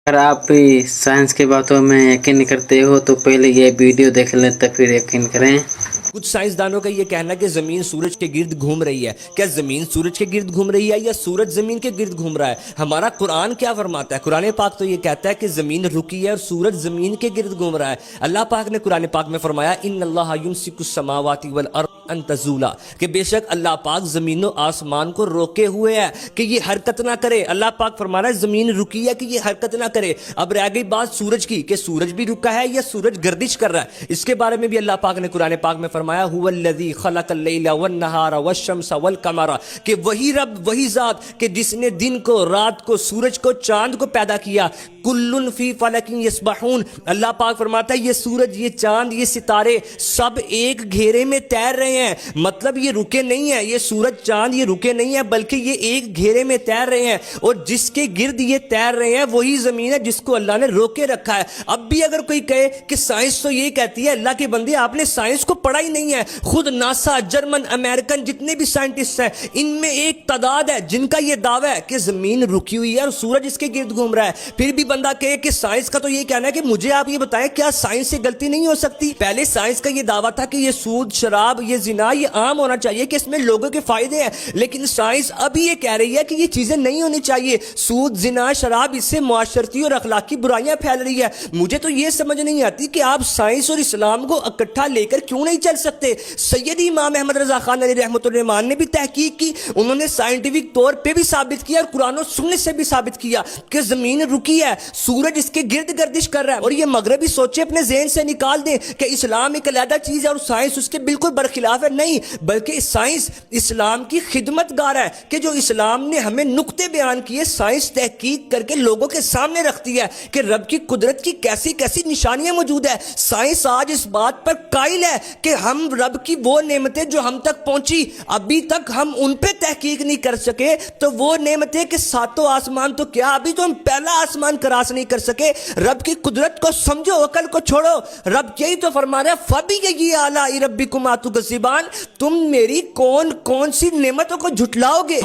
अगर आप भी साइंस की बातों में यकीन करते हो तो पहले ये वीडियो देख लें तब फिर यकीन करें। कुछ साइंसदानों का ये कहना है कि जमीन सूरज के गिर्द घूम रही है। क्या जमीन सूरज के गिर्द घूम रही है या सूरज जमीन के गिर्द घूम रहा है? हमारा कुरान क्या फरमाता है? कुरान पाक तो ये कहता है कि जमीन रुकी है और सूरज जमीन के गिर्द घूम रहा है। अल्लाह पाक ने कुरान पाक में फरमाया इन्नल्लाह युमसिकुस समावाति वल अर्द अन तज़ूला, कि बेशक अल्लाह पाक जमीन और आसमान को रोके हुए है कि ये हरकत ना करे। अल्लाह पाक फरमा रहा है जमीन रुकी है कि ये हरकत ना करे। अब रह गई बात सूरज की कि सूरज भी रुका है या सूरज गर्दिश कर रहा है। इसके बारे में भी अल्लाह पाक ने कुरान पाक में फरमाया हुवल्लज़ी खलक़ल लैला वन नहारा वश्शम्स वल कमरा, कि वही रब वही जात कि जिसने दिन को, रात को, सूरज को, चांद को पैदा किया। कुल्लुन फी फलकिन यस्बहून, अल्लाह पाक फरमाता है ये सूरज, ये चांद, ये सितारे सब एक घेरे में तैर रहे हैं। मतलब ये रुके नहीं है, ये सूरज चांद ये रुके नहीं है बल्कि ये एक घेरे में तैर रहे हैं। और जिसके गिर्द ये तैर रहे हैं वही जमीन है जिसको अल्लाह ने रोके रखा है। अब भी अगर कोई कहे कि साइंस तो ये कहती है, अल्लाह के बंदे आपने साइंस को पढ़ा ही नहीं है। खुद नासा, जर्मन, अमेरिकन जितने भी साइंटिस्ट हैं इनमें एक तादाद है जिनका ये दावा है कि जमीन रुकी हुई है और सूरज इसके गिर्द घूम रहा है। फिर भी बंदा कहे कि साइंस का तो ये कहना है कि मुझे आप ये बताएं क्या साइंस से गलती नहीं हो सकती? पहले साइंस का ये दावा था कि ये सूद, शराब, ये जिना ये आम होना चाहिए कि इसमें लोगों के फायदे हैं। लेकिन साइंस अभी ये कह रही है कि ये चीजें नहीं होनी चाहिए। सूद, जिना, शराब, इससे मुआशरती और अखलाकी बुराइयां फैल रही है। मुझे तो ये समझ नहीं आती कि आप साइंस और इस्लाम को इकट्ठा लेकर क्यों नहीं चल सकते। सैयद इमाम अहमद रजा खान अली रहमतुल्लाह ने भी तहकीक की, उन्होंने साइंटिफिक तौर पे भी साबित किया और कुरान और सुन्नत से भी साबित किया कि जमीन रुकी है, सूरज इसके गिर्द गर्दिश कर रहा है। और ये मगरबी सोचे अपने ज़हन से निकाल दें कि इस्लाम एक अलग चीज है और साइंस उसके बिल्कुल बरखिलाफ है। नहीं, बल्कि साइंस इस्लाम की खिदमतगार है कि जो इस्लाम ने हमें नुक्ते बयान किए, साइंस तहकीक करके लोगों के सामने रखती है कि रब की कुदरत की कैसी कैसी निशानियां मौजूद है। साइंस आज इस बात पर कायल है कि हम रब की वो नेमतें जो हम तक पहुंची अभी तक हम उन पे तहकीक नहीं कर सके, तो वो नेमतें कि सातों आसमान तो क्या, अभी तो हम पहला आसमान क्रॉस नहीं कर सके। रब की कुदरत को समझो, अकल को छोड़ो। रब यही तो फरमा रहा है फबी ये आला रब्बिकुम तुकज़िबान, तुम मेरी कौन कौन सी नेमतों को झुटलाओगे।